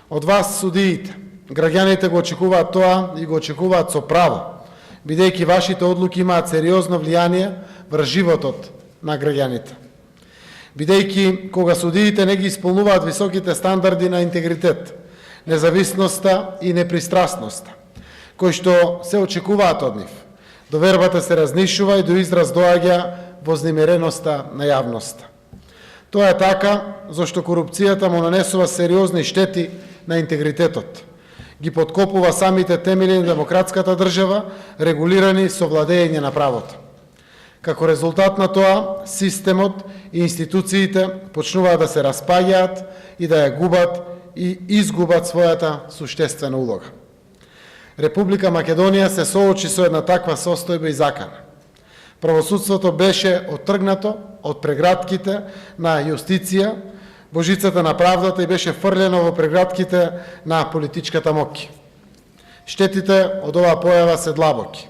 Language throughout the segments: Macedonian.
Од вас, судиите, граѓаните го очекуваат тоа и го очекуваат со право, бидејќи вашите одлуки имаат сериозно влијание врз животот на граѓаните. Бидејќи кога судиите не ги исполнуваат високите стандарди на интегритет, независноста и непристрасноста, кои што се очекуваат од нив, довербата се разнишува и до израз доаѓа вознемиреноста на јавноста. Тоа е така зашто корупцијата му нанесува сериозни штети на интегритетот, ги подкопува самите темели на демократската држава, регулирани со владење на правото. Како резултат на тоа, системот и институциите почнуваат да се распаѓаат и да ја губат и изгубат својата суштествена улога. Република Македонија се соочи со една таква состојба и закана. Правосудството беше оттргнато од прегратките на јустиција, божицата на правдата и беше фрлено во прегратките на политичката моќ. Штетите од оваа појава се длабоки.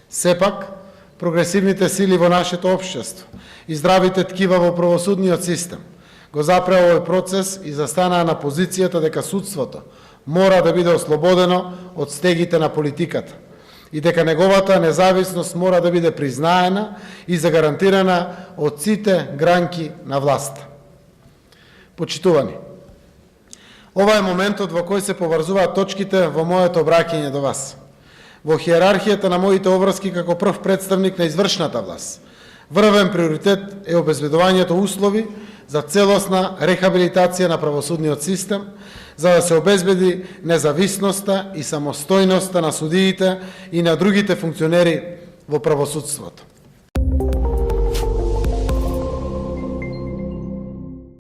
Сепак, прогресивните сили во нашето општество и здравите ткива во правосудниот систем го запреа овој процес и застанаа на позицијата дека судството мора да биде ослободено од стегите на политиката и дека неговата независност мора да биде признаена и загарантирана од сите гранки на власта. Почитувани, ова е моментот во кој се поврзуваат точките во моето обраќање до вас. Во хиерархијата на моите обврски како прв представник на извршната власт, врвен приоритет е обезбедувањето услови за целосна рехабилитација на правосудниот систем, за да се обезбеди независноста и самостојноста на судиите и на другите функционери во правосудството.